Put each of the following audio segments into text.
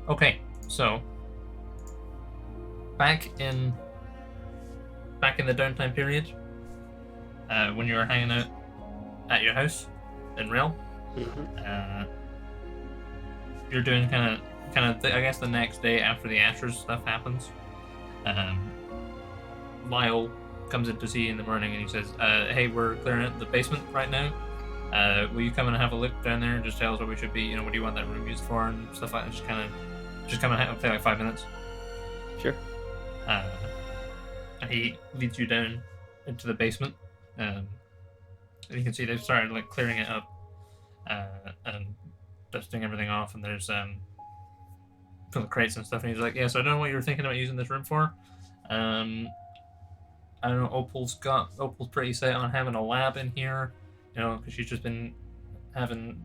Okay, so back in the downtime period, when you were hanging out at your house in Rell, uh, you're doing kind of I guess the next day after the Ashes stuff happens. Um, Lyle comes in to see you in the morning and he says, "Hey, we're clearing out the basement right now. Will you come and have a look down there and just tell us what we should be? You know, what do you want that room used for and stuff like that? Just come and play like 5 minutes." Sure. And he leads you down into the basement. And you can see they've started like clearing it up and dusting everything off. And there's full of crates and stuff. And he's like, "Yeah, so I don't know what you were thinking about using this room for. I don't know. Opal's pretty set on having a lab in here, you know, because she's just been having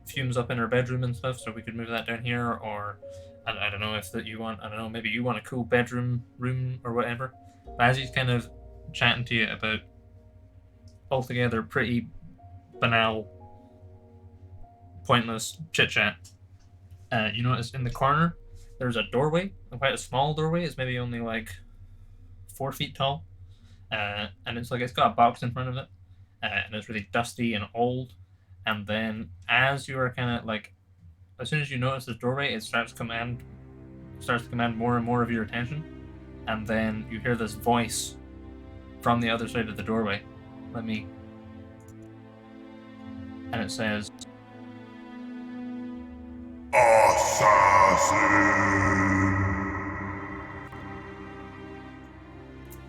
fumes up in her bedroom and stuff. So we could move that down here, or I don't know if that you want. I don't know. Maybe you want a cool bedroom room or whatever." But as he's kind of chatting to you about altogether pretty banal, pointless chit chat, you notice in the corner there's a doorway, quite a small doorway. It's maybe only like 4 feet tall. And it's got a box in front of it, and it's really dusty and old. And then as you are kind of like, as soon as you notice the doorway, it starts to command more and more of your attention, and then you hear this voice from the other side of the doorway. And it says, Assassin!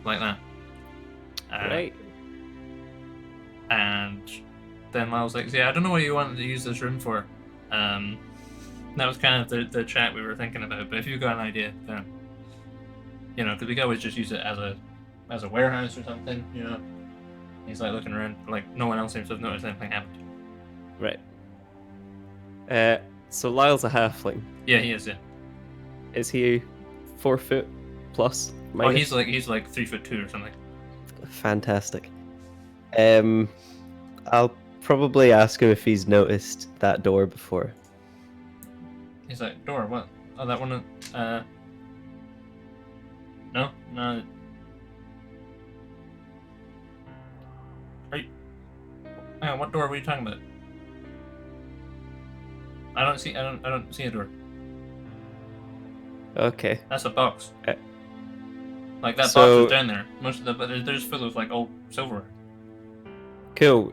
like that. Right. And then I was like, "Yeah, I don't know what you wanted to use this room for." That was kind of the chat we were thinking about. But if you've got an idea, then you know, because we could always just use it as a warehouse or something. You know, he's like looking around, like no one else seems to have noticed anything happened. Right. So Lyle's a halfling. Yeah, he is. Yeah. Is he 4 foot plus? Oh, he's like 3'2" or something. Fantastic. I'll probably ask him if he's noticed that door before. He's like, "Door? What? Oh, that one. No. Are you? Hang on, what door were you talking about? I don't see a door. Okay. That's a box. Like that So- box is down there. Most of the, but there's full of like old silverware. Cool.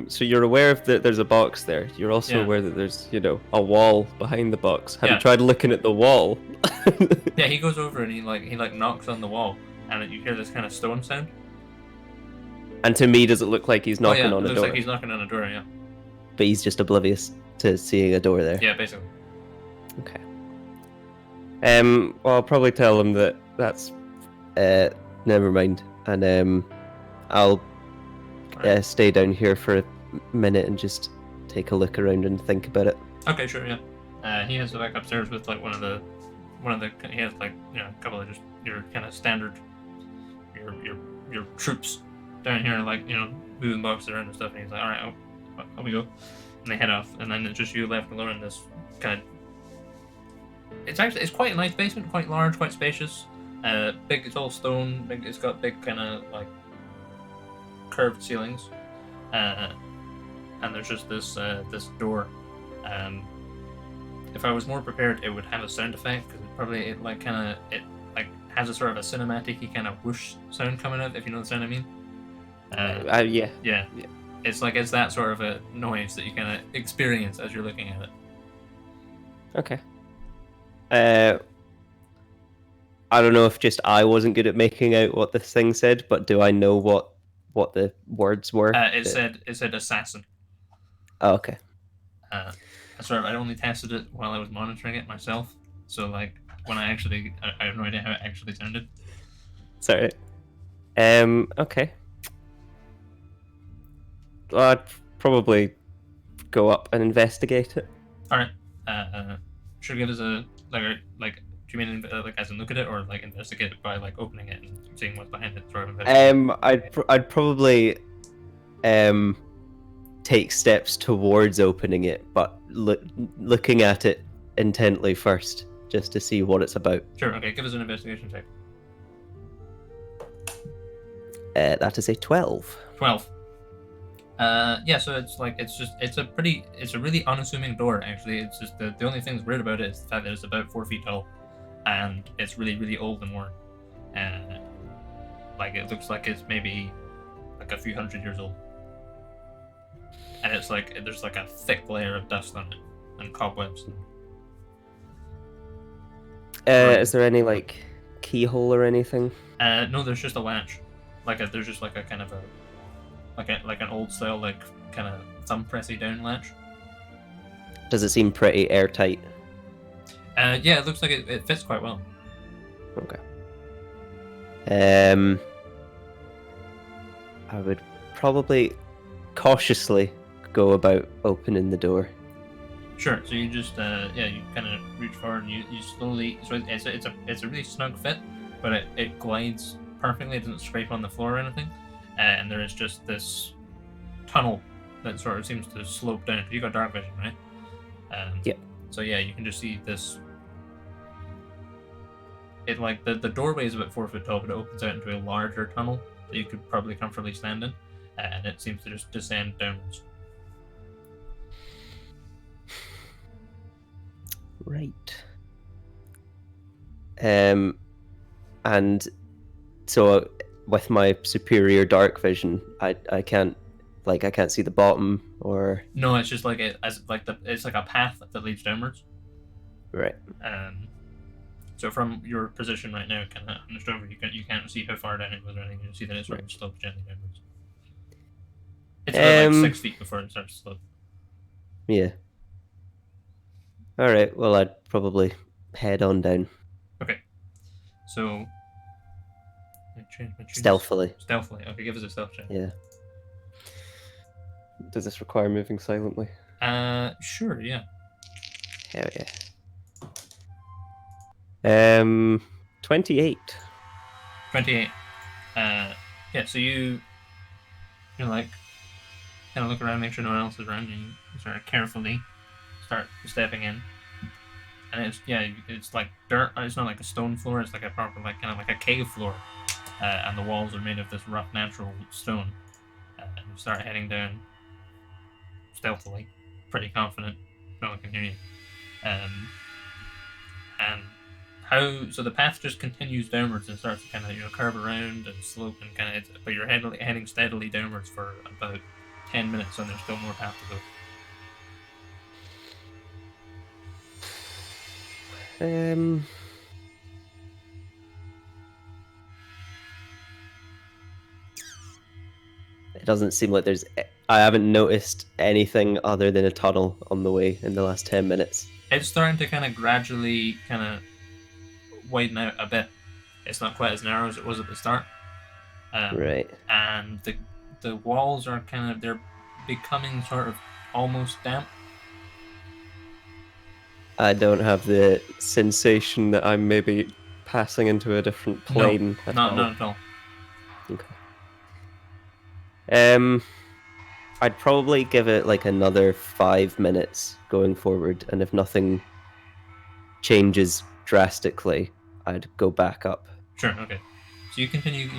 So you're aware of that there's a box there. You're also Yeah. aware that there's, a wall behind the box. Have Yeah. you tried looking at the wall? Yeah, he goes over and he knocks on the wall, and you hear this kind of stone sound. And to me, does it look like he's knocking it on a looks door? like he's knocking on a door. Yeah. But he's just oblivious to seeing a door there. Yeah, basically. Okay. Well, I'll probably tell him that that's never mind, and I'll Alright. stay down here for a minute and just take a look around and think about it. Okay, sure. Yeah. He has to back upstairs with like one of the. He has like a couple of just your kind of standard, your troops down here, like moving boxes around and stuff. And he's like, "All right, out we go," and they head off. And then it's just you left alone in this kind of. It's quite a nice basement, quite large, quite spacious. Big. It's all stone. Big. It's got big kind of like curved ceilings, and there's just this door. If I was more prepared, it would have a sound effect because it has a sort of a cinematic-y kind of whoosh sound coming out. If you know the sound I mean. Yeah. Yeah. It's that sort of a noise that you kind of experience as you're looking at it. Okay. I don't know if just I wasn't good at making out what this thing said, but do I know what the words were? It said assassin. Oh, okay. I only tested it while I was monitoring it myself. So like when I have no idea how it actually sounded. Sorry. Okay. Well, I'd probably go up and investigate it. All right. Should give us a like. Do you mean like as in look at it, or like investigate it by like opening it and seeing what's behind it? Sort of investigate? I'd probably take steps towards opening it, but looking at it intently first. just to see what it's about. Sure. Okay. Give us an investigation check. That is a 12. 12. Yeah, so it's a really unassuming door, actually. It's just the only thing that's weird about it is the fact that it's about 4 feet tall, and it's really, really old and worn. Like, it looks like it's maybe like a few hundred years old. And it's like, there's like a thick layer of dust on it, and cobwebs. Is there any, like, keyhole or anything? No, there's just a latch. There's just like a kind of a, like an old style, like, kind of thumb pressy down latch. Does it seem pretty airtight? Yeah, it looks like it fits quite well. Okay. I would probably cautiously go about opening the door. Sure. So you just you kind of reach forward and you slowly. So it's a really snug fit, but it glides perfectly. It doesn't scrape on the floor or anything, and there is just this tunnel that sort of seems to slope down. You got dark vision, right? Yep. So yeah, you can just see this. It like the doorway is about 4 foot tall, but it opens out into a larger tunnel that you could probably comfortably stand in, and it seems to just descend downwards. Right. And so with my superior dark vision, I can't see the bottom or. No, it's just like it's like a path that leads downwards. Right. So from your position right now, kind of hunched over, you can't see how far down it goes or anything. You see that it sort of slopes gently downwards. It's about like 6 feet before it starts to slope. Yeah. All right. Well, I'd probably head on down. Okay. So. Stealthily. Stealthily. Okay, give us a stealth check. Yeah. Does this require moving silently? Sure. Yeah. Hell yeah. 28. 28. Yeah. So you're like kind of look around, make sure no one else is around, and you sort of carefully start stepping in. And it's like dirt. It's not like a stone floor. It's like a proper, like kind of like a cave floor, and the walls are made of this rough natural stone. And you start heading down stealthily, pretty confident. No one can hear you. And so the path just continues downwards and starts to kind of curve around and slope and kind of. But you're heading steadily downwards for about 10 minutes, and there's still more path to go. It doesn't seem like I haven't noticed anything other than a tunnel on the way in the last 10 minutes. It's starting to kind of gradually kind of widen out a bit. It's not quite as narrow as it was at the start. Right. And the walls are they're becoming sort of almost damp. I don't have the sensation that I'm maybe passing into a different plane. No, not at all. Okay. I'd probably give it like another 5 minutes going forward, and if nothing changes drastically, I'd go back up. Sure. Okay. So you continue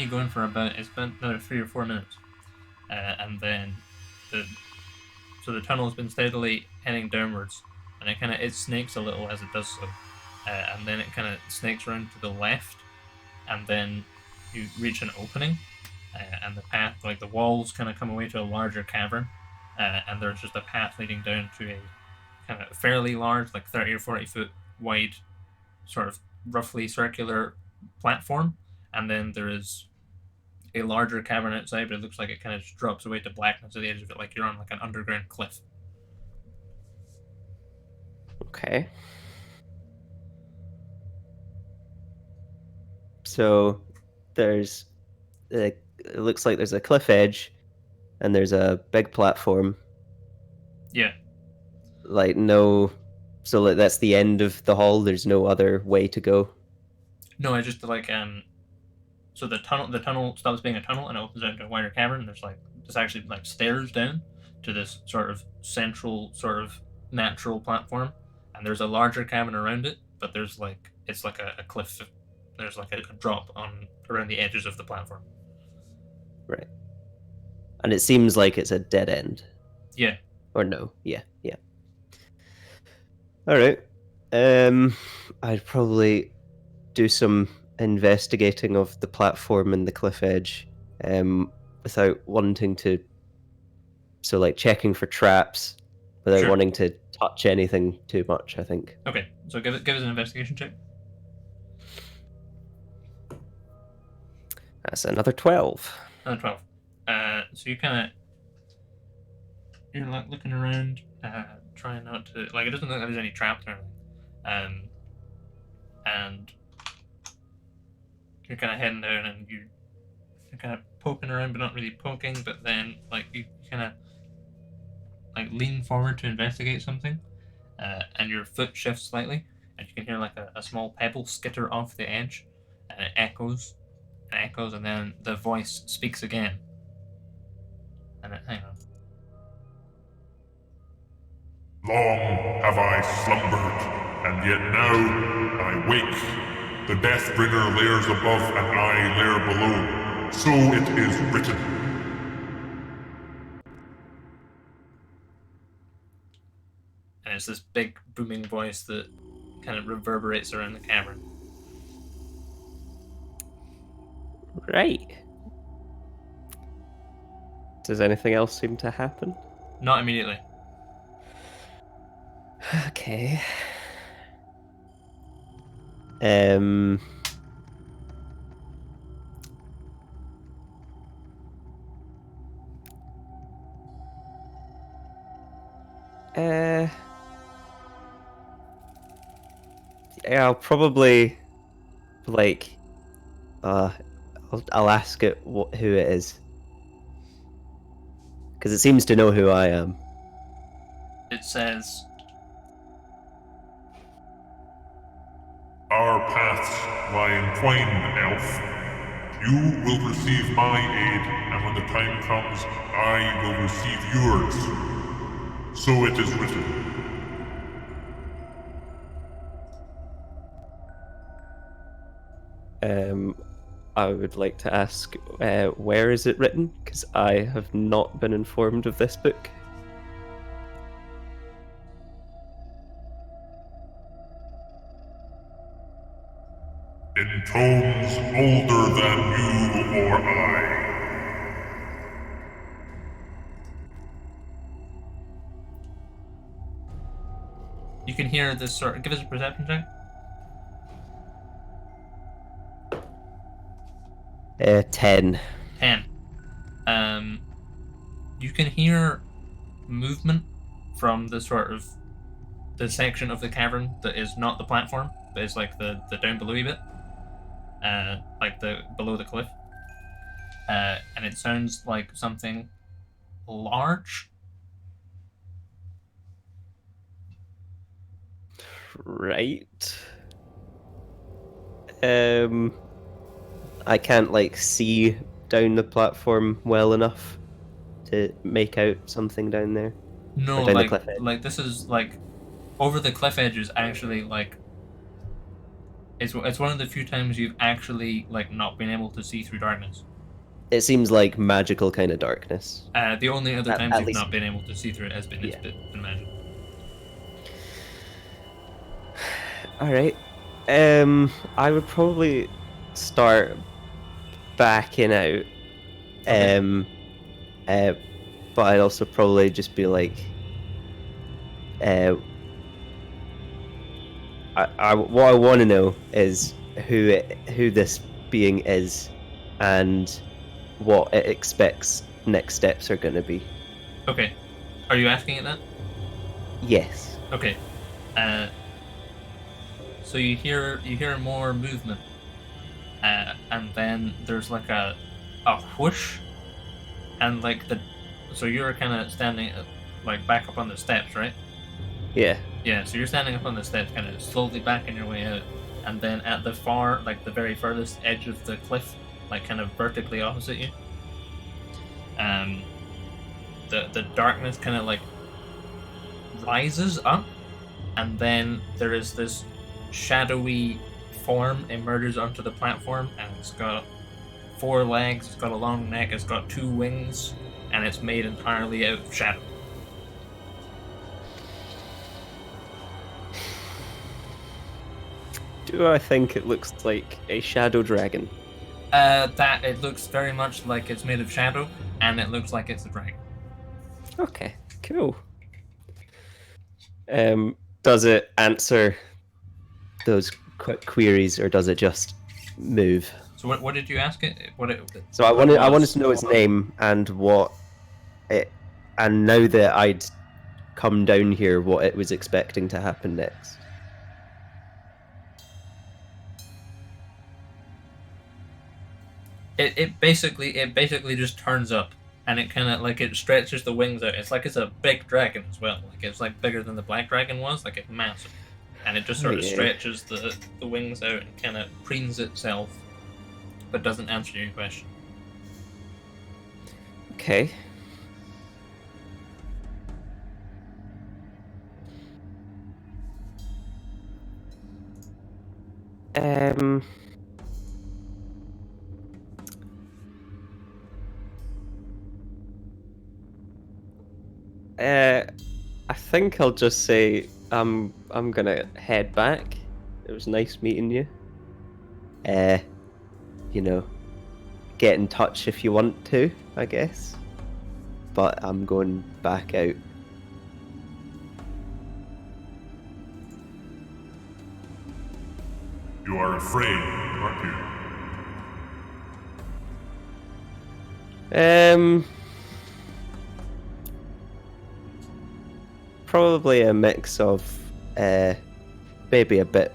going for about another 3 or 4 minutes, and then the tunnel has been steadily heading downwards. And it snakes a little as it does so, and then it kind of snakes around to the left, and then you reach an opening, and the path, like the walls, kind of come away to a larger cavern, and there's just a path leading down to a kind of fairly large, like 30 or 40 foot wide, sort of roughly circular platform, and then there is a larger cavern outside, but it looks like it kind of just drops away to blackness at the edge of it, like you're on like an underground cliff. Okay. So it looks like there's a cliff edge and there's a big platform. Yeah. So that's the end of the hall. There's no other way to go. No, I just so the tunnel stops being a tunnel and it opens out into a wider cavern. There's actually like stairs down to this sort of central sort of natural platform. And there's a larger cavern around it, but there's like it's like a cliff. There's like a drop on around the edges of the platform. Right. And it seems like it's a dead end. Yeah. Or no? Yeah. All right. I'd probably do some investigating of the platform and the cliff edge, without wanting to. So, like, checking for traps without Sure. wanting to touch anything too much, I think. Okay. So give us an investigation check. That's another 12. Another 12. So you're like looking around, trying not to like. It doesn't look like there's any traps or anything. And you're kind of heading down, and you're kind of poking around, but not really poking. But then, like, you kind of like lean forward to investigate something, and your foot shifts slightly, and you can hear like a small pebble skitter off the edge, and it echoes, and then the voice speaks again. And hang on. Long have I slumbered, and yet now I wake. The Deathbringer lairs above, and I lair below. So it is written. And it's this big booming voice that kind of reverberates around the cavern. Right. Does anything else seem to happen? Not immediately. Okay. Yeah, I'll probably like I'll ask it who it is, because it seems to know who I am. It says, Our paths lie entwined, elf. You will receive my aid, and when the time comes, I will receive yours. So it is written. I would like to ask, where is it written? Because I have not been informed of this book. In tomes older than you or I. you can hear this sort of. Give us a perception check. 10. 10. You can hear movement from the sort of the section of the cavern that is not the platform, but is like the down below bit, like the below the cliff, and it sounds like something large. Right. I can't like see down the platform well enough to make out something down there. No, Or down the like cliff edge. like this is like over the cliff edge is actually like it's one of the few times you've actually like not been able to see through darkness. It seems like magical kind of darkness. The only other At- times at you've least- not been able to see through it has been Yeah. it's been magic. All right. I would probably start backing out. Okay. But I'd also probably just be like, what I want to know is who this being is, and what it expects next steps are going to be. Okay. Are you asking it that? Yes. Okay. So you hear more movement, and then there's like a whoosh, and like so you're kind of standing like back up on the steps, right? Yeah. Yeah. So you're standing up on the steps, kind of slowly backing your way out, and then at the far, like the very furthest edge of the cliff, like kind of vertically opposite you, the darkness kind of like rises up, and then there is this shadowy form emerges onto the platform, and it's got 4 legs, it's got a long neck, it's got 2 wings, and it's made entirely out of shadow. Do I think it looks like a shadow dragon? That it looks very much like it's made of shadow, and it looks like it's a dragon. Okay, cool. Does it answer those queries, or does it just move? So what did you ask it? So I wanted to know its name and what it, and now that I'd come down here, what it was expecting to happen next. It basically just turns up, and it kind of like it stretches the wings out. It's like it's a big dragon as well. Like it's like bigger than the black dragon was. Like it's massive, and it just sort of stretches the wings out and kind of preens itself, but doesn't answer your question. Okay. I think I'll just say I'm gonna head back. It was nice meeting you. You know, get in touch if you want to, I guess. But I'm going back out. You are afraid, aren't you? Probably a mix of maybe a bit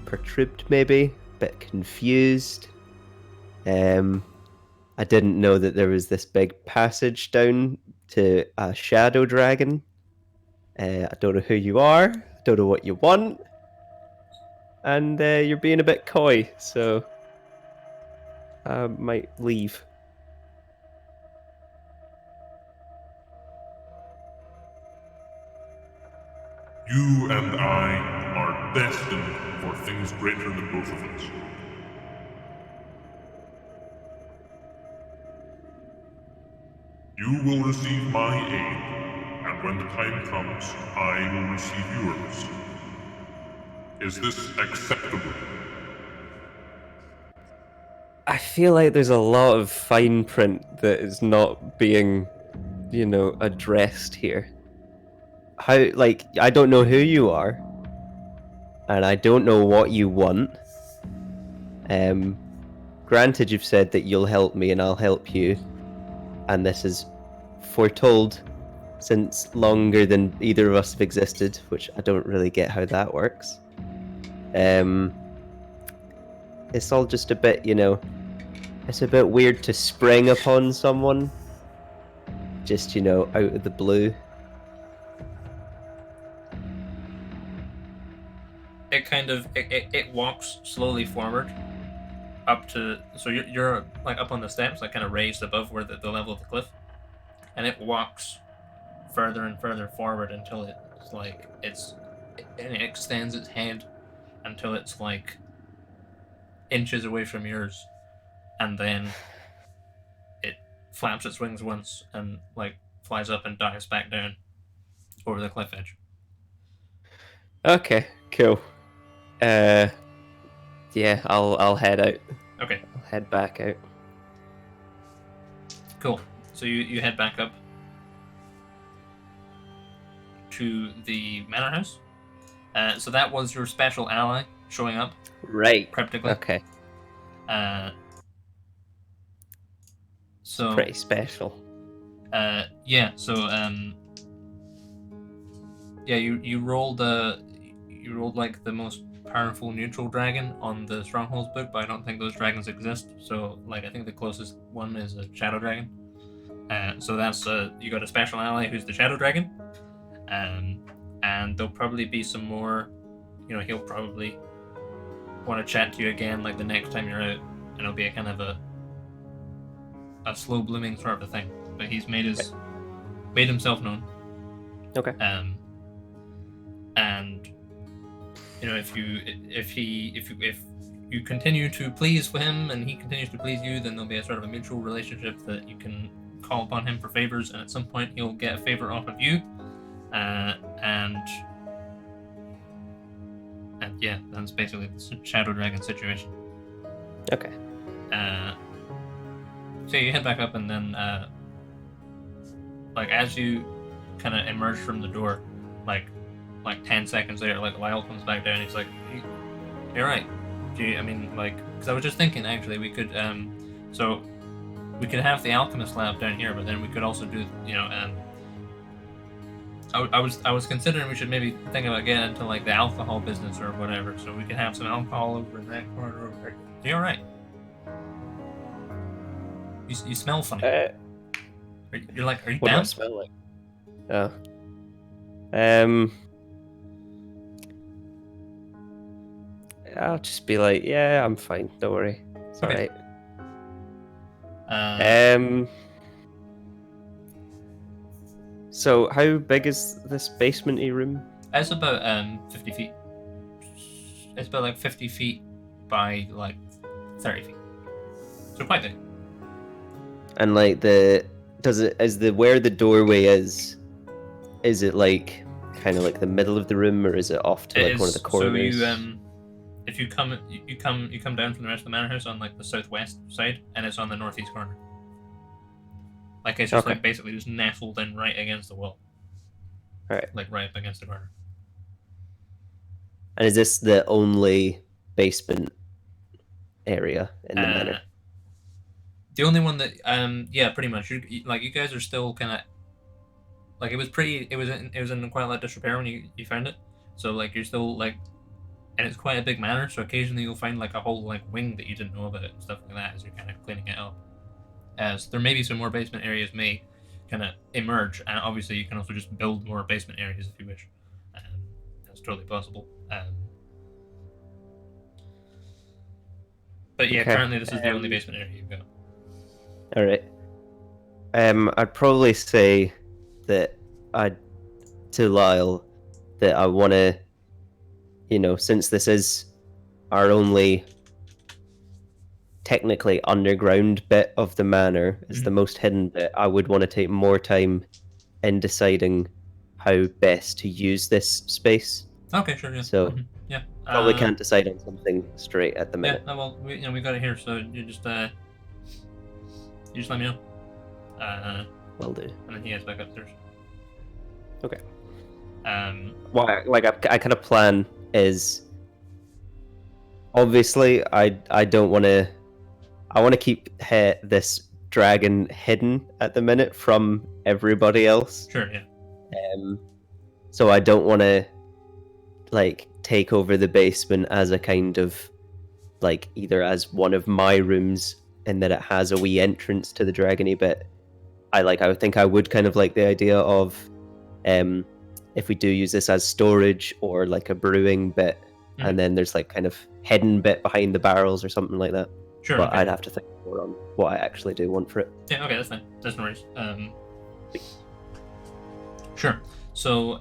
perturbed, maybe a bit confused. I didn't know that there was this big passage down to a shadow dragon. I don't know who you are, don't know what you want, and you're being a bit coy, so I might leave. You and I are destined for things greater than both of us. You will receive my aid, and when the time comes, I will receive yours. Is this acceptable? I feel like there's a lot of fine print that is not being, addressed here. How, like, I don't know who you are, and I don't know what you want. Granted, you've said that you'll help me and I'll help you, and this is foretold since longer than either of us have existed, which I don't really get how that works. It's all just a bit, it's a bit weird to spring upon someone, just, out of the blue. It walks slowly forward up to, so you're like up on the steps, like kind of raised above where the level of the cliff, and it walks further and further forward until it extends its head until it's like inches away from yours, and then it flaps its wings once and like flies up and dives back down over the cliff edge. Okay, cool. Yeah, I'll head out. Okay. I'll head back out. Cool. So you head back up to the manor house. So that was your special ally showing up. Right. Practically. Okay. So pretty special. Yeah. So yeah, you rolled like the most powerful neutral dragon on the Strongholds book, but I don't think those dragons exist. So like I think the closest one is a shadow dragon. So that's you got a special ally who's the shadow dragon. And there'll probably be some more, he'll probably want to chat to you again like the next time you're out, and it'll be a kind of a slow blooming sort of a thing. But he's made himself known. Okay. And if you continue to please him and he continues to please you, then there'll be a sort of a mutual relationship that you can call upon him for favors, and at some point he'll get a favor off of you, and yeah, that's basically the Shadow Dragon situation. Okay. So you head back up, and then as you kind of emerge from the door, like 10 seconds later, Lyle comes back down. He's like, "You're right. Because I was just thinking, actually, we could so we could have the alchemist lab down here, but then we could also do, I was considering we should maybe think about getting into the alcohol business or whatever, so we could have some alcohol over in that corner over there. Are you all right? You smell funny. You're like, are you What down? do I smell like? Oh. I'll just be like, yeah, I'm fine. Don't worry. It's Okay. alright. So how big is this basement-y room? It's about 50 feet. It's about 50 feet by 30 feet. So quite big. And where the doorway is it kind of the middle of the room, or is it off to one of the corners? So if you come down from the rest of the manor house on the southwest side, and it's on the northeast corner. It's just Okay. basically just nestled in right against the wall. Alright. Right up against the corner. And is this the only basement area in the manor? The only one that yeah, pretty much. You guys are still kind of it was in quite a lot of disrepair when you found it. So you're still and it's quite a big manor, so occasionally you'll find a whole wing that you didn't know about it and stuff like that as you're kind of cleaning it up. As there may be some more basement areas may kind of emerge, and obviously you can also just build more basement areas if you wish. That's totally possible. But yeah, Okay. currently this is the only basement area you've got. All right. I'd probably say that to Lyle that I want to, since this is our only technically underground bit of the manor, is the most hidden bit, I would want to take more time in deciding how best to use this space. Okay, sure, yeah. So yeah, probably can't decide on something straight at the minute. Yeah, well, we got it here, so you just let me know. Will do. And then he heads back upstairs. Okay. What I kind of plan is, obviously I don't want to. I want to keep this dragon hidden at the minute from everybody else. Sure, yeah. So I don't want to take over the basement as a kind of either as one of my rooms in that it has a wee entrance to the dragony bit. I would think I would kind of like the idea of if we do use this as storage or a brewing bit, and then there's kind of hidden bit behind the barrels or something like that. Sure. But Okay. I'd have to think more on what I actually do want for it. Yeah, okay, that's fine. That's no worries. Sure. So,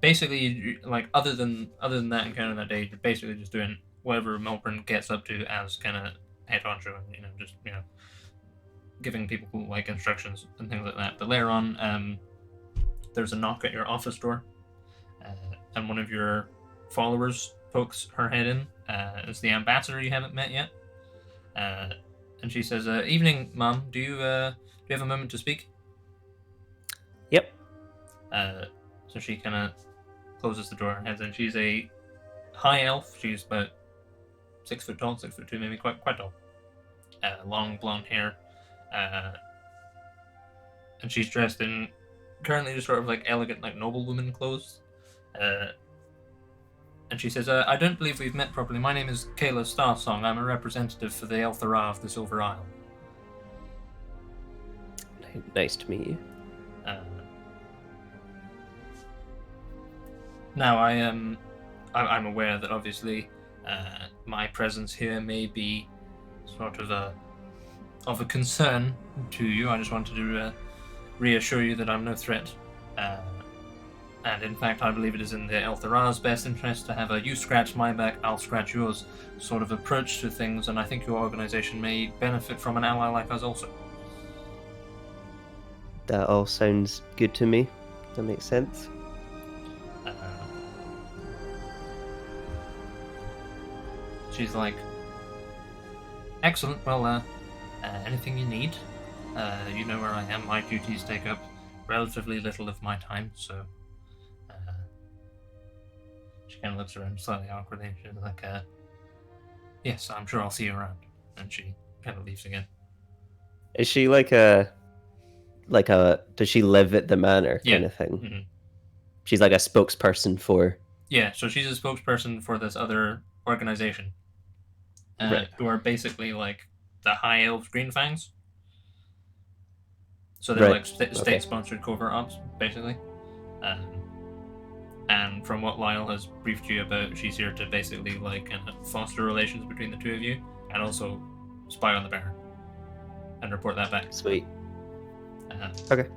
basically, other than that encounter that day, you're basically just doing whatever Malbryn gets up to as kind of head honcho, and just giving people instructions and things like that. But later on, there's a knock at your office door, and one of your followers pokes her head in. It's the ambassador you haven't met yet, and she says, "Evening, Mom. Do you have a moment to speak?" Yep. So she kind of closes the door and heads in. She's a high elf. She's about 6 foot tall, 6'2", maybe quite tall. Long blonde hair, and she's dressed in currently just sort of elegant noblewoman clothes. And she says, "I don't believe we've met properly. My name is Kayla Starsong. I'm a representative for the Elthara of the Silver Isle." Nice to meet you. Now, I'm aware that obviously my presence here may be sort of a concern to you. I just wanted to reassure you that I'm no threat. And in fact, I believe it is in the Elthara's best interest to have a you scratch my back, I'll scratch yours sort of approach to things, and I think your organization may benefit from an ally like us also. That all sounds good to me. That makes sense. She's like, excellent, well, anything you need, you know where I am. My duties take up relatively little of my time, so she kind of looks around slightly awkwardly. She's like, yes, I'm sure I'll see you around. And she kind of leaves again. Is she does she live at the manor kind of thing? Mm-hmm. She's like a spokesperson for... Yeah, so she's a spokesperson for this other organization. Right. Who are basically like the High Elves Green Fangs. So they're like state-sponsored covert ops, basically. And from what Lyle has briefed you about, she's here to basically like kind of foster relations between the two of you, and also spy on the Baron and report that back. Sweet. Okay.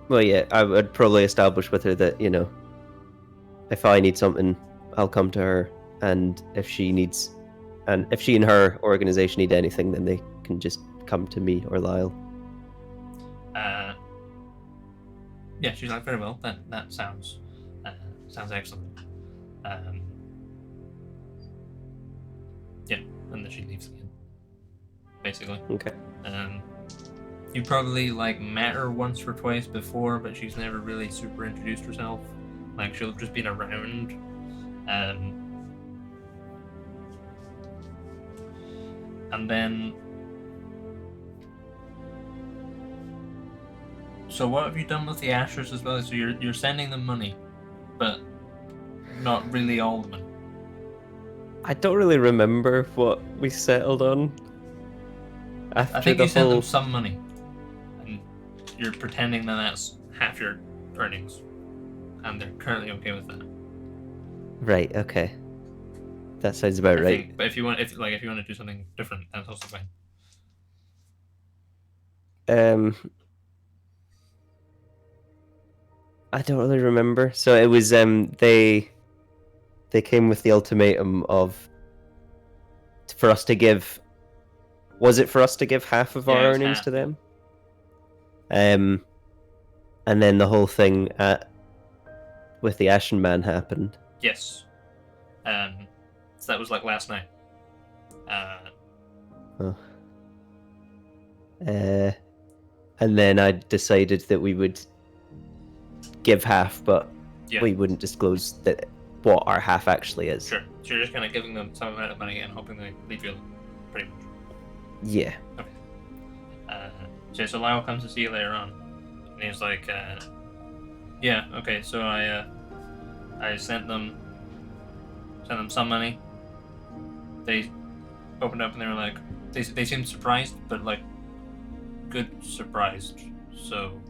Well, yeah, I would probably establish with her that, you know, if I need something, I'll come to her, and if she and her organization need anything, then they can just come to me or Lyle. Yeah, she's like, very well. That sounds excellent. Yeah, and then she leaves again. Basically. Okay. You probably like met her once or twice before, but she's never really super introduced herself. Like she'll have just been around. And then, so what have you done with the Ashers as well? So you're sending them money, but not really all the money. I don't really remember what we settled on. I think you sent them some money, and you're pretending that that's half your earnings, and they're currently okay with that. Right. Okay. That sounds about right. But if you want to do something different, that's also fine. I don't really remember. So it was they came with the ultimatum for us to give. Was it for us to give half of our earnings to them? And then the whole thing with the Ashen Man happened. Yes. So that was like last night. And then I decided that we would give half, but we wouldn't disclose what our half actually is. Sure. So you're just kind of giving them some amount of money and hoping they leave you alone, pretty much. Yeah. Okay. So Lyle comes to see you later on, and he's like, yeah, okay, so I sent them some money. They opened up and they were like, they seemed surprised, but like good surprised. So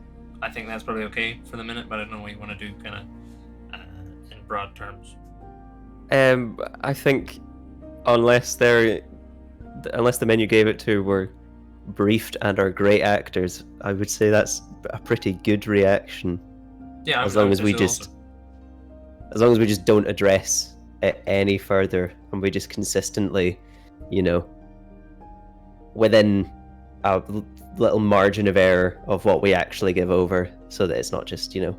I think that's probably okay for the minute, but I don't know what you want to do kind of in broad terms. I think unless the men you gave it to were briefed and are great actors, I would say that's a pretty good reaction. Yeah, as long as we just don't address it any further, and we just consistently, you know, within a little margin of error of what we actually give over, so that it's not just, you know,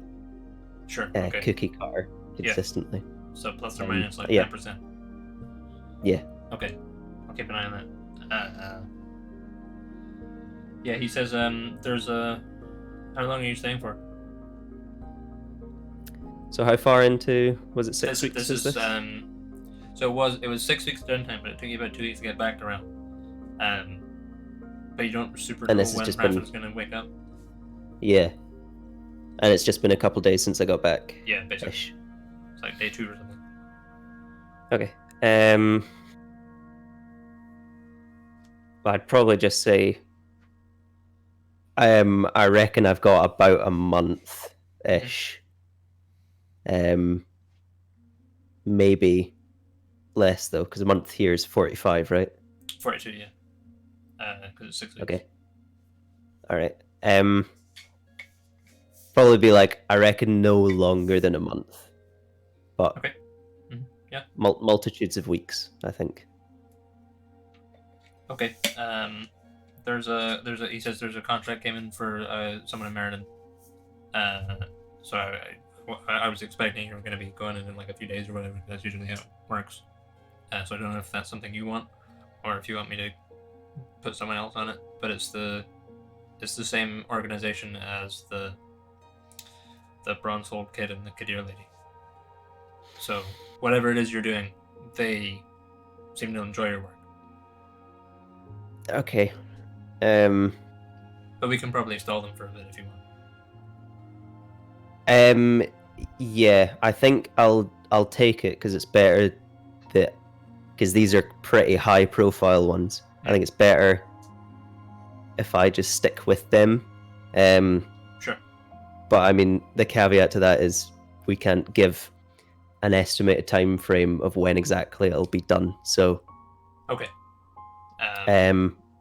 cookie cutter consistently. So plus or minus like 10%. Yeah. Okay, I'll keep an eye on that. Yeah, he says there's a. How long are you staying for? So how far into was it? 6 weeks? This is so it was 6 weeks downtime, but it took you about 2 weeks to get back around. But you don't super know when Raffin's going to wake up. Yeah, and it's just been a couple days since I got back. Yeah, basically. It's like day 2 or something. Okay. I'd probably just say. I reckon I've got about a month-ish. Maybe less though, because a month here is 45, right? 42, yeah. Because it's 6 weeks. Okay. All right. probably be like, I reckon no longer than a month, but Okay. Yeah. multitudes of weeks, I think. Okay. He says there's a contract came in for someone in Meriden. So I was expecting you were going to be going in like a few days or whatever. That's usually how it works. So I don't know if that's something you want, or if you want me to put someone else on it. But it's the same organization as the Bronze-Souled Kid and the Kadir Lady. So whatever it is you're doing, they seem to enjoy your work. Okay. But we can probably stall them for a bit if you want. Yeah, I think I'll take it because it's better that because these are pretty high profile ones. I think it's better if I just stick with them. Sure. But I mean, the caveat to that is we can't give an estimated time frame of when exactly it'll be done. So. Okay.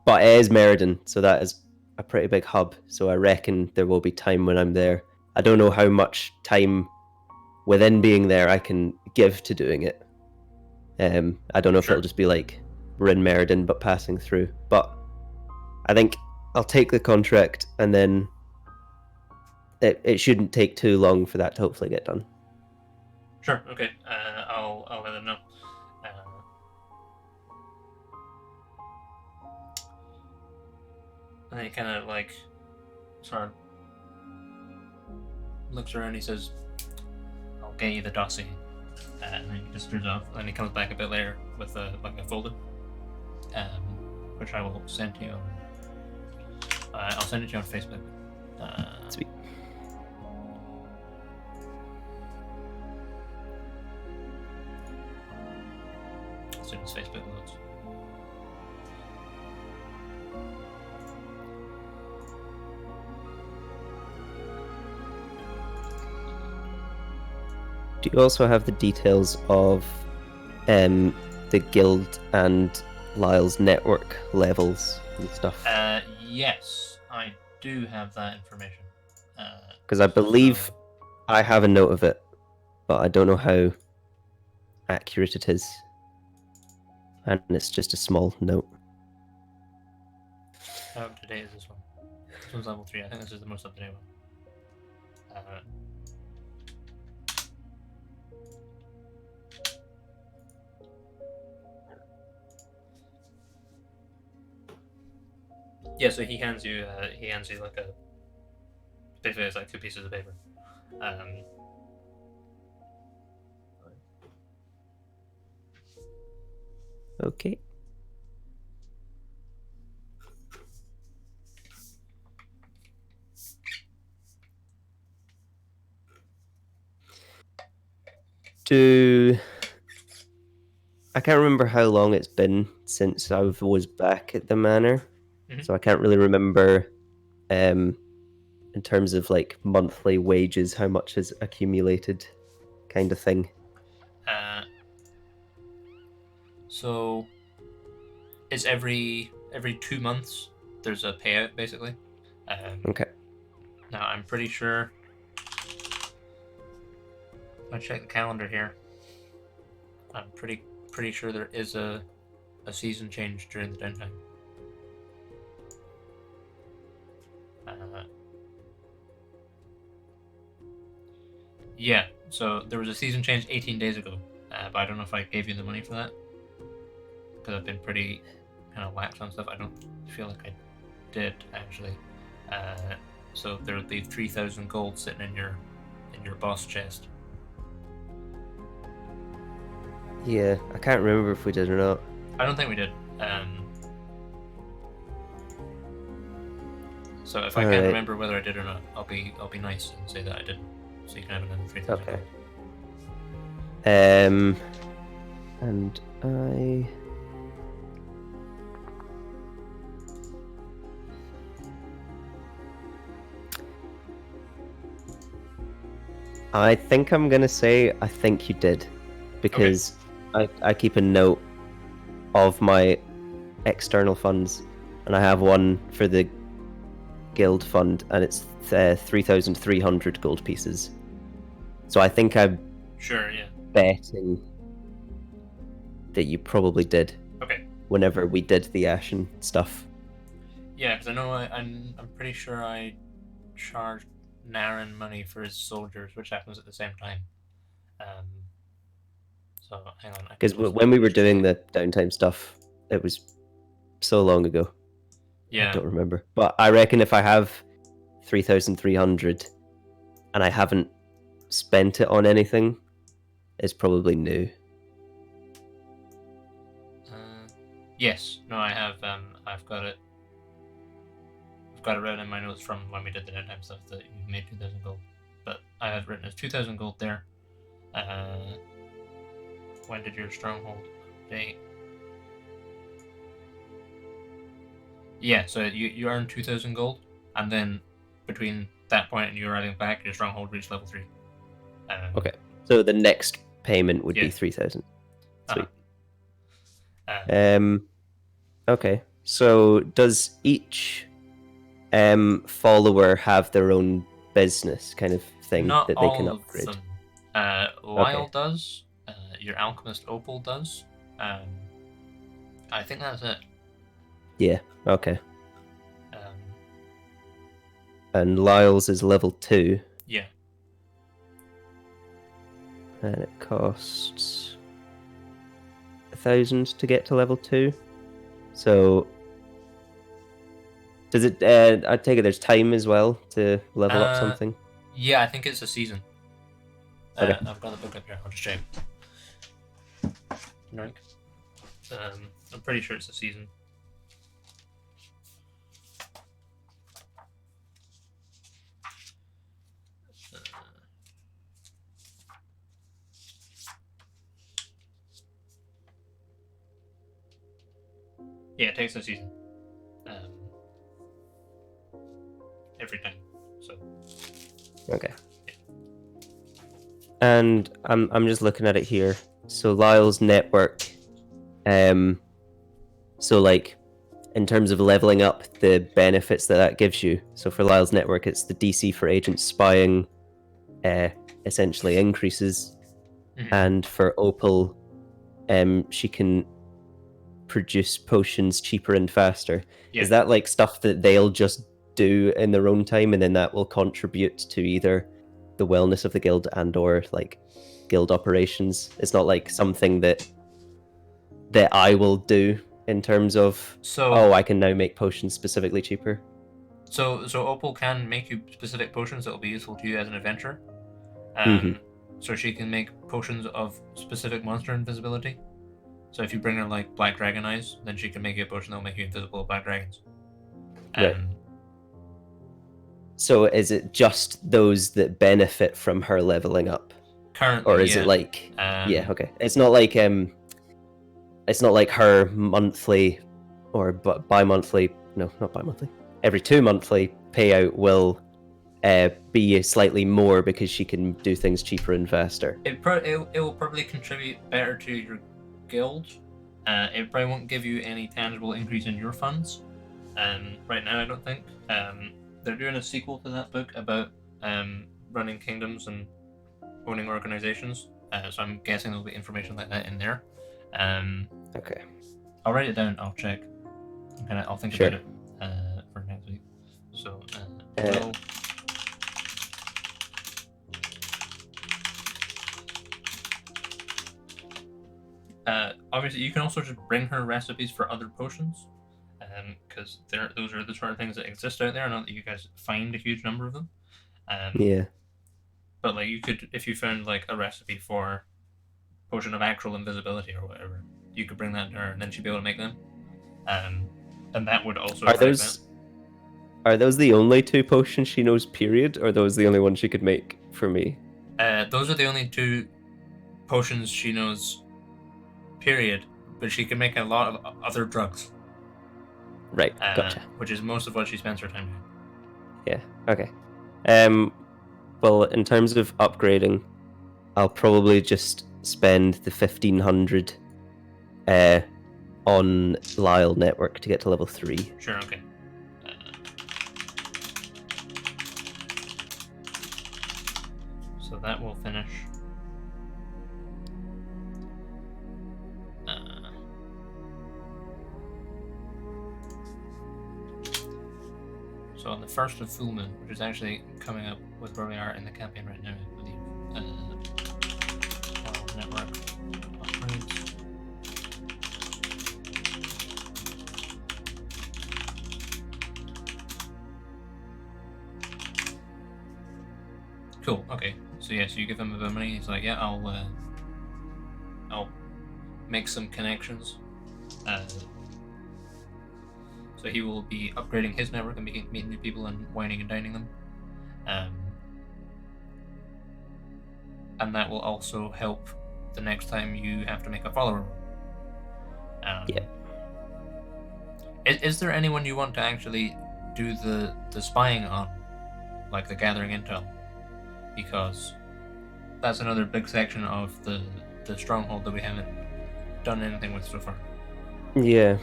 But it is Meriden, so that is a pretty big hub. So I reckon there will be time when I'm there. I don't know how much time within being there I can give to doing it. I don't know if it'll just be like we're in Meriden but passing through. But I think I'll take the contract and then it shouldn't take too long for that to hopefully get done. Sure. Okay. I'll let them know. And he kind of like sort of looks around. He says, "I'll get you the dossier," and then he just turns off. And he comes back a bit later with a folder, which I will send to you. I'll send it to you on Facebook. Sweet. As soon as Facebook loads. Do you also have the details of the guild and Lyle's network levels and stuff? Yes, I do have that information. Because I believe I have a note of it, but I don't know how accurate it is. And it's just a small note. How up to date is this one? This one's level 3. I think this is the most up to date one. Yeah, so he hands you like a. Basically, it's like 2 pieces of paper. Okay. I can't remember how long it's been since I was back at the manor, so I can't really remember in terms of like monthly wages how much has accumulated, kind of thing. So it's every 2 months there's a payout basically. Okay. Now I'm pretty sure. I check the calendar here. I'm pretty sure there is a season change during the downtime. Yeah, so there was a season change 18 days ago, but I don't know if I gave you the money for that because I've been pretty kind of lax on stuff. I don't feel like I did actually. So there would be 3,000 gold sitting in your boss chest. Yeah, I can't remember if we did or not. I don't think we did. So if I can't remember whether I did or not, I'll be nice and say that I didn't. So you can have another 3,000. Okay. And I think I'm gonna say I think you did, because I keep a note of my external funds, and I have one for the guild fund, and it's 3,300 gold pieces. So I think I'm Sure, yeah. betting that you probably did. Okay. Whenever we did the Ashen stuff. Yeah, because I know I'm pretty sure I charged Naren money for his soldiers, which happens at the same time. So hang on. Because when we were doing the downtime stuff, it was so long ago. Yeah. I don't remember. But I reckon if I have 3,300 and I haven't spent it on anything, it's probably new. Yes. No, I have. I've got it. I've got it written in my notes from when we did the downtime stuff that you made 2,000 gold. But I have written as 2,000 gold there. When did your stronghold update? Yeah, so you earned 2,000 gold, and then between that point and you arriving back, your stronghold reached level 3. Okay, so the next payment would Yeah. be 3,000. Sweet. Uh-huh. Okay, so does each follower have their own business kind of thing Not that they all can of upgrade? them. Lyle Okay. does. Your alchemist Opal does. I think that's it. Yeah, okay. Um, And Lyle's is level 2, yeah. and it costs 1,000 to get to level 2. So does it? I take it there's time as well to level up something. Yeah, I think it's a season. Okay. I've got the book up here. I'll just check. Right. I'm pretty sure it's a season. Yeah, it takes a season. Every time. So. Okay. And I'm just looking at it here. So Lyle's network, so like in terms of leveling up the benefits that gives you. So for Lyle's network, it's the DC for agent spying, essentially increases, and for Opal, she can produce potions cheaper and faster. Yeah. Is that like stuff that they'll just do in their own time, and then that will contribute to either the wellness of the guild and or like guild operations? It's not like something that I will do in terms of I can now make potions specifically cheaper. So Opal can make you specific potions that will be useful to you as an adventurer. So she can make potions of specific monster invisibility. So if you bring her like Black Dragon Eyes, then she can make you a potion that will make you invisible to Black Dragons. Right. So is it just those that benefit from her leveling up? Currently, or is it like yeah, okay. It's not like her monthly or bi-monthly, no, not bi-monthly. Every 2 monthly payout will be slightly more because she can do things cheaper and faster. It will probably contribute better to your guild. It probably won't give you any tangible increase in your funds. Right now, I don't think. They're doing a sequel to that book about running kingdoms and owning organizations. So I'm guessing there'll be information like that in there. Okay. I'll write it down. I'll check. I'll think about it for next week. So, obviously, you can also just bring her recipes for other potions, because those are the sort of things that exist out there. Not that you guys find a huge number of them. Yeah. But like you could, if you found like a recipe for potion of actual invisibility or whatever, you could bring that to her, and then she'd be able to make them. And that would also are those the only 2 potions she knows, period, or are those the only ones she could make for me? Those are the only 2 potions she knows, period. But she can make a lot of other drugs. Right, gotcha. Which is most of what she spends her time doing. Yeah, okay. Well, in terms of upgrading, I'll probably just spend the 1,500 on Lyle network to get to level 3. Sure, okay. So that will finish. So on the 1st of full moon, which is actually coming up with where we are in the campaign right now, I believe. Network upgrades. Cool. Okay. So yeah, so you give him a bit of money. He's like, yeah, I'll make some connections. So he will be upgrading his network and meeting new people and wining and dining them. And that will also help the next time you have to make a follower. Yeah. Is there anyone you want to actually do the spying on, like the gathering intel? Because that's another big section of the stronghold that we haven't done anything with so far. Yeah.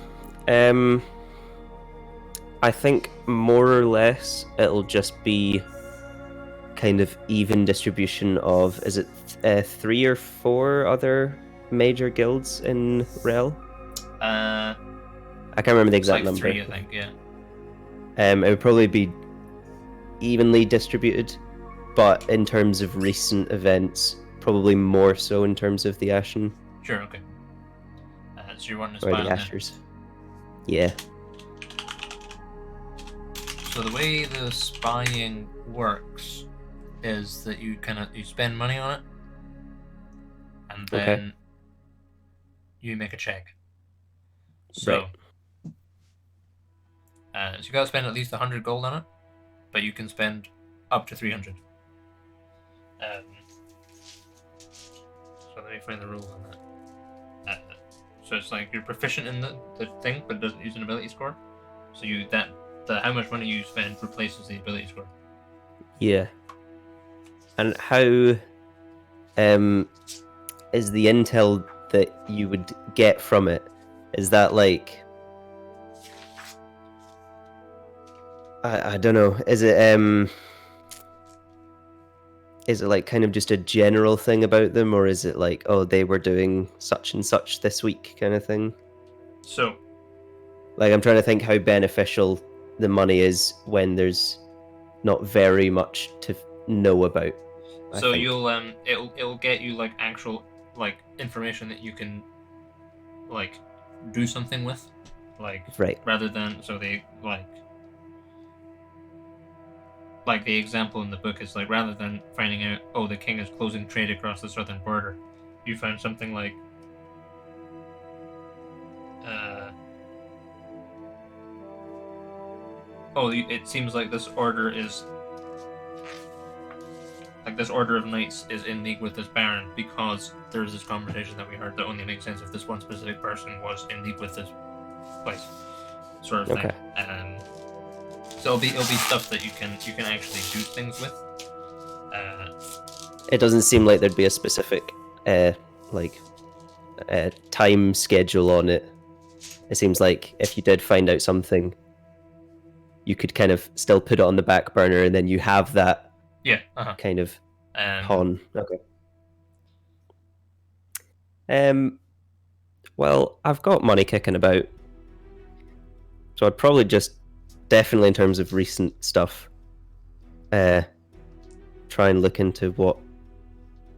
I think more or less it'll just be kind of even distribution of, is it 3 or 4 other major guilds in Rell? I can't remember the exact number. 3, I think, yeah. It would probably be evenly distributed, but in terms of recent events, probably more so in terms of the Ashen. Sure, okay. So you're wanting to spy Or on the them. Ashers. Yeah. So the way the spying works is that you spend money on it, and then you make a check. So, so you gotta spend at least 100 gold on it, but you can spend up to 300. So let me find the rules on that. So it's like you're proficient in the thing, but it doesn't use an ability score. So how much money you spend replaces the ability score. Yeah. And how is the intel that you would get from it? Is that like, I don't know. Is it like kind of just a general thing about them, or is it like, oh, they were doing such and such this week kind of thing? So, like, I'm trying to think how beneficial the money is when there's not very much to know about. So you'll it'll get you like actual like information that you can like do something with, like rather than they like the example in the book is like, rather than finding out, oh, the king is closing trade across the southern border, you found something like it seems like this order of knights is in league with this baron because there's this conversation that we heard that only makes sense if this one specific person was in league with this place, sort of thing. So it'll be stuff that you can actually do things with. It doesn't seem like there'd be a specific time schedule on it. It seems like if you did find out something, you could kind of still put it on the back burner, and then you have that kind of pawn. Okay. Well, I've got money kicking about, so I'd probably just, definitely in terms of recent stuff, try and look into what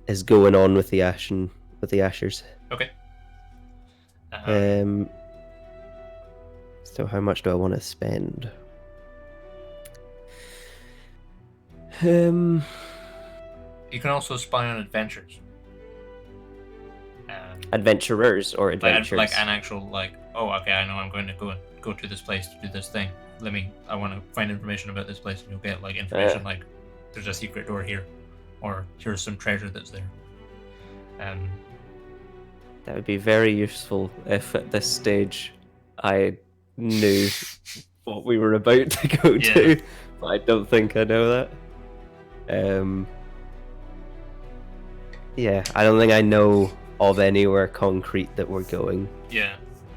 is going on with the Ashers. Okay. So how much do I want to spend? You can also spy on adventures. Adventurers or adventures? Like an actual oh, okay, I know I'm going to go to this place to do this thing. I want to find information about this place, and you'll get like information like there's a secret door here, or here's some treasure that's there. That would be very useful if at this stage I knew what we were about to go to, but I don't think I know that. I don't think I know of anywhere concrete that we're going. Yeah.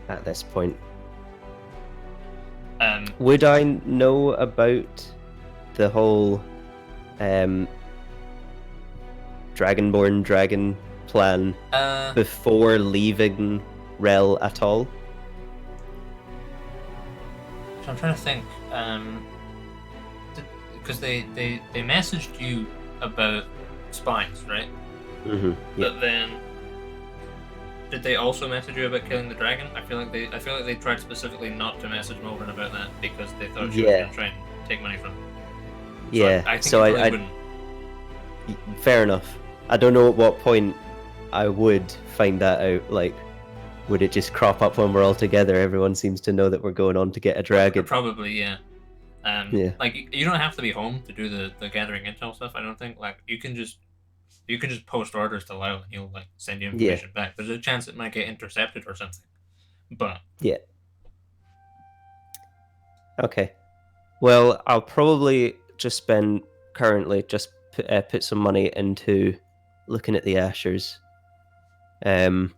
At this point. Would I know about the whole Dragonborn dragon plan before leaving Rell at all? So I'm trying to think. Because they messaged you about spies, right? Mm-hmm. Yeah. But then, did they also message you about killing the dragon? I feel like they tried specifically not to message Malbryn about that because they thought she was going to try and take money from them. Yeah. I think So I wouldn't. fair enough. I don't know at what point I would find that out. Like, would it just crop up when we're all together? Everyone seems to know that we're going on to get a dragon. Probably, yeah. Yeah. Like, you don't have to be home to do the gathering intel stuff. I don't think. Like, you can just post orders to Lyle, and he'll like send you information back. There's a chance it might get intercepted or something, but yeah. Okay. Well, I'll probably just put some money into looking at the Ashers. And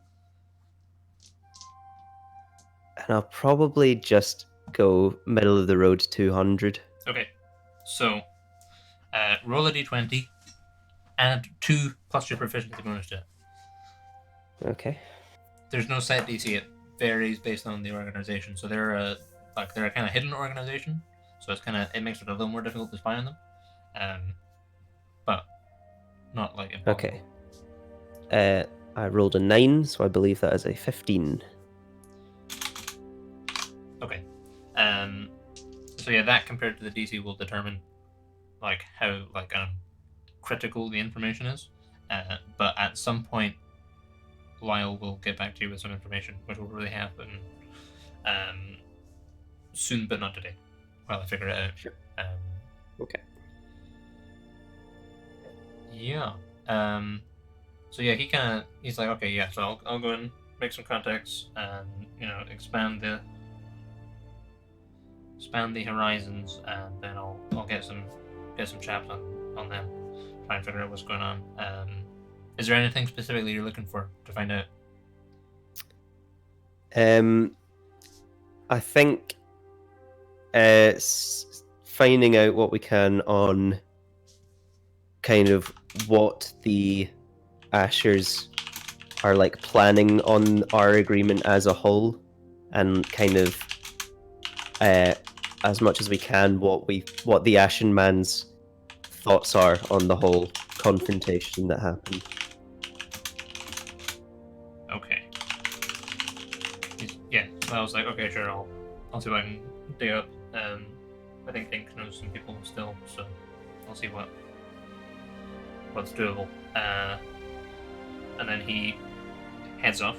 I'll probably just go middle of the road 200. Okay. So, roll a d20, add 2 plus your proficiency bonus to it. Okay. There's no set DC. It varies based on the organization. So they're a kind of hidden organization. So it makes it a little more difficult to spy on them. But not like impossible. Okay. I rolled a 9, so I believe that is a 15. Okay. So yeah, that compared to the DC will determine like how critical the information is. But at some point, Lyle will get back to you with some information, which will really happen soon, but not today. While I figure it out. Sure. Okay. Yeah. So yeah, he's like, okay, yeah. So I'll go and make some contacts and expand the horizons, and then I'll get some chaps on them, try and figure out what's going on. Is there anything specifically you're looking for to find out? I think finding out what we can on kind of what the Ashers are like planning on our agreement as a whole, and kind of as much as we can what the Ashen Man's thoughts are on the whole confrontation that happened. Okay. Yeah, so I was like, okay, sure, I'll see what I can dig up. I think Ink knows some people still, so I'll see what's doable. And then he heads off.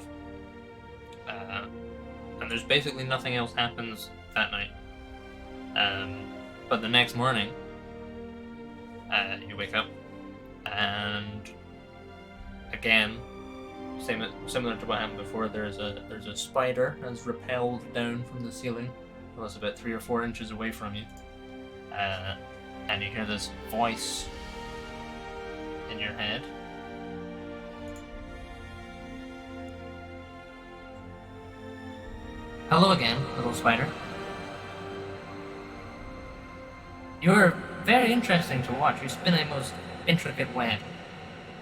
And there's basically nothing else happens that night. But the next morning, you wake up, and again, similar to what happened before, there's a spider that's rappelled down from the ceiling. Well, it's about 3 or 4 inches away from you, and you hear this voice in your head. Hello again, little spider. You're very interesting to watch. You spin a most intricate web.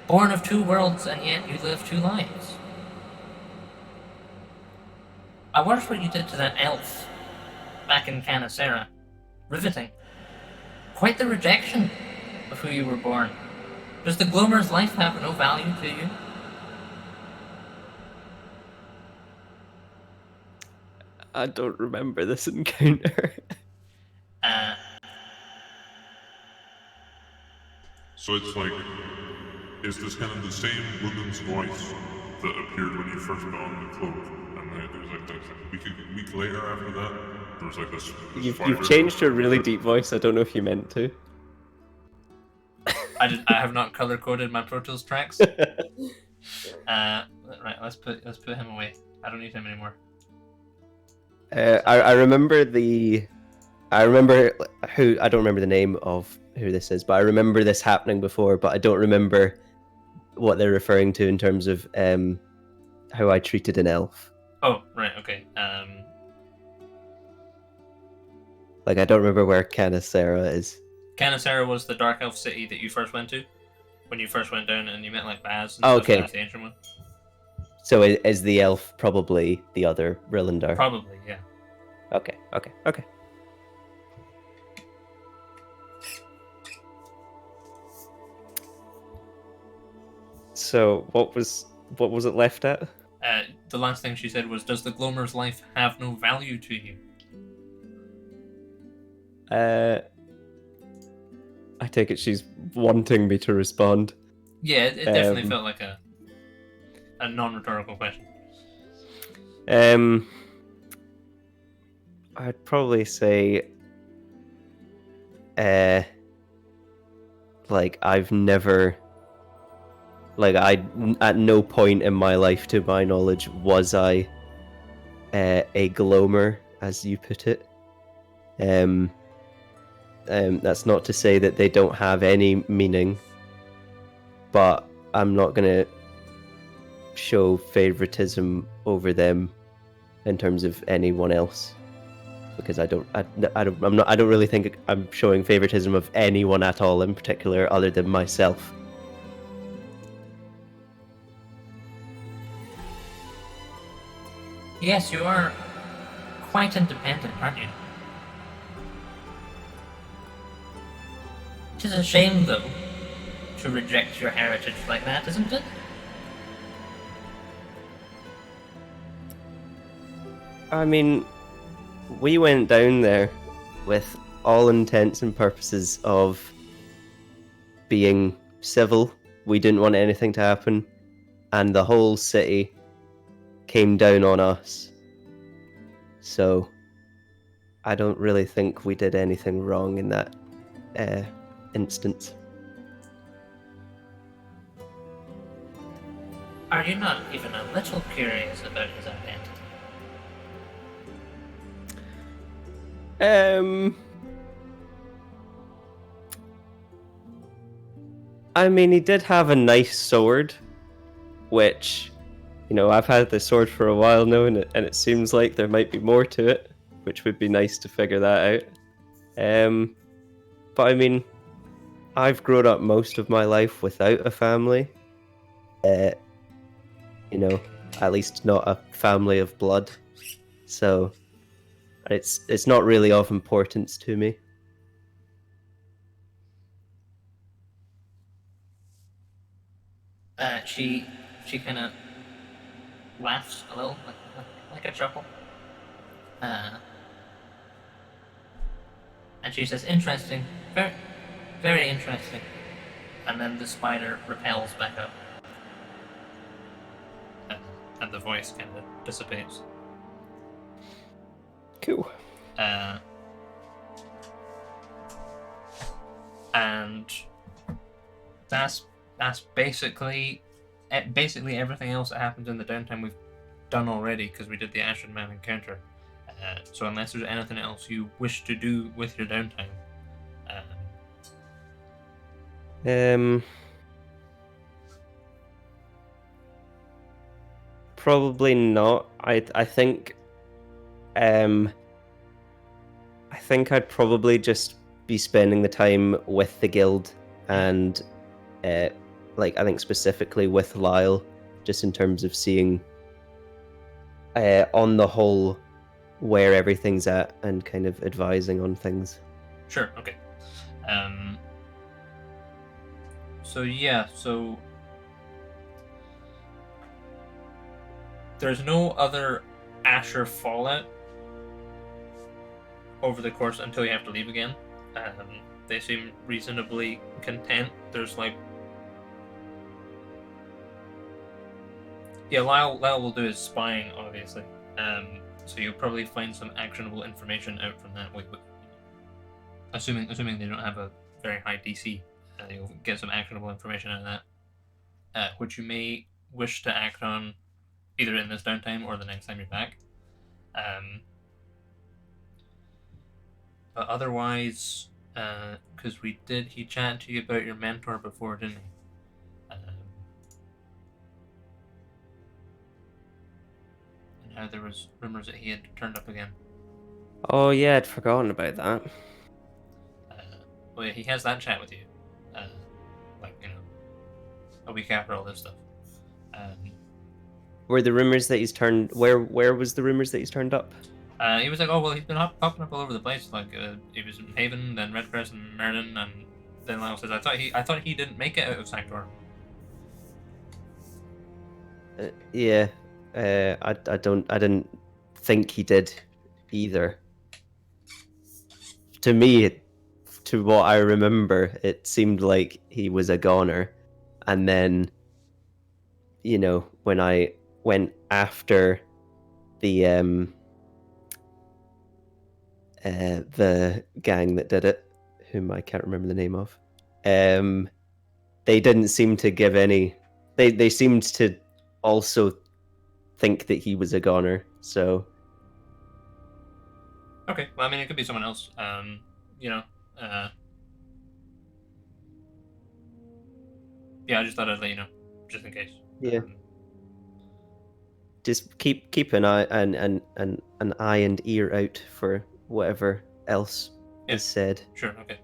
Born of 2 worlds, and yet you live 2 lives. I watched what you did to that elf back in Canacera. Riveting. Quite the rejection of who you were born. Does the Glomer's life have no value to you? I don't remember this encounter. So it's like, is this kind of the same woman's voice that appeared when you first donned the cloak? And then there was like a week later after that, there was like this You've changed to a really deep voice. I don't know if you meant to. I have not color coded my Pro Tools tracks. Right, let's put him away. I don't need him anymore. I remember who. I don't remember the name of who this is, but I remember this happening before. But I don't remember what they're referring to in terms of how I treated an elf. Oh, right, okay. Like, I don't remember where Canacera is. Canacera was the Dark Elf city that you first went to. when you first went down and you met like Baz and Oh, stuff. okay. That's the ancient one. So is the elf probably the other Rillandar? Probably, yeah. Okay. So what was it left at? The last thing she said was, "Does the Glomer's life have no value to you?" I take it she's wanting me to respond. Yeah, it definitely felt like a non-rhetorical question. I'd probably say, like I've never, like at no point in my life, to my knowledge, was I a glomer, as you put it. That's not to say that they don't have any meaning, but I'm not gonna show favoritism over them in terms of anyone else, because I don't really think I'm showing favoritism of anyone at all in particular, other than myself. Yes, you are quite independent, aren't you? It is a shame, though, to reject your heritage like that, isn't it? I mean, we went down there with all intents and purposes of being civil. We didn't want anything to happen, and the whole city came down on us. So I don't really think we did anything wrong in that instance. Are you not even a little curious about his identity? I mean, he did have a nice sword, which, you know, I've had the sword for a while now, and it seems like there might be more to it, which would be nice to figure that out. But I mean, I've grown up most of my life without a family. You know, at least not a family of blood. So it's not really of importance to me. She kind of laughs a little, like a chuckle. And she says, "Interesting, very, very interesting." And then the spider repels back up, and the voice kind of dissipates. Cool. And that's basically everything else that happens in the downtime we've done already, because we did the Ashen Man encounter. So unless there's anything else you wish to do with your downtime, Probably not. I think I'd probably just be spending the time with the guild, and like I think specifically with Lyle, just in terms of seeing on the whole where everything's at and kind of advising on things. Sure, okay. So yeah, so there's no other Asher fallout over the course until you have to leave again. They seem reasonably content. There's like, yeah, Lyle will do his spying, obviously. So you'll probably find some actionable information out from that. Assuming they don't have a very high DC, you'll get some actionable information out of that, which you may wish to act on either in this downtime or the next time you're back. But otherwise, because he chatted to you about your mentor before, didn't he? And how there was rumors that he had turned up again. Oh yeah, I'd forgotten about that. Well, yeah, he has that chat with you, like, you know, a week after all this stuff. Were the rumors that he's turned? Where was the rumors that he's turned up? He was like, oh well, he's been popping up all over the place. Like he was in Haven, then Redcrest, and Merlin, and then Lyle says, I thought he didn't make it out of Sanctorum. Yeah, I didn't think he did either. To me, to what I remember, it seemed like he was a goner, and then, when I went after the gang that did it, whom I can't remember the name of, they didn't seem to give any. They seemed to also think that he was a goner. So. Okay, well, I mean, it could be someone else. Yeah, I just thought I'd let you know, just in case. Yeah. Just keep an eye and an eye and ear out for whatever else is said. Sure. Okay.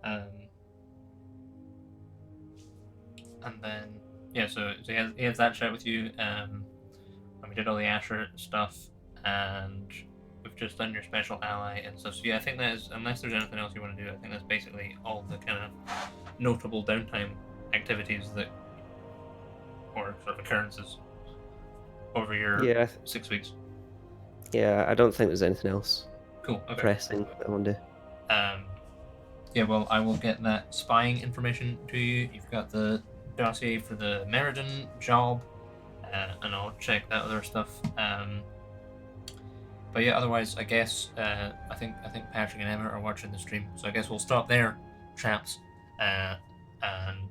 And then so he has that chat with you. And we did all the Asher stuff, and we've just done your special ally and stuff. So yeah, I think that is, unless there's anything else you want to do, I think that's basically all the kind of notable downtime activities or sort of occurrences over your 6 weeks. Yeah, I don't think there's anything else cool. Okay. pressing that I want to do. Yeah, well, I will get that spying information to you. You've got the dossier for the Meriden job, and I'll check that other stuff. But yeah, otherwise, I guess I think Patrick and Emma are watching the stream, so I guess we'll stop there, chaps, and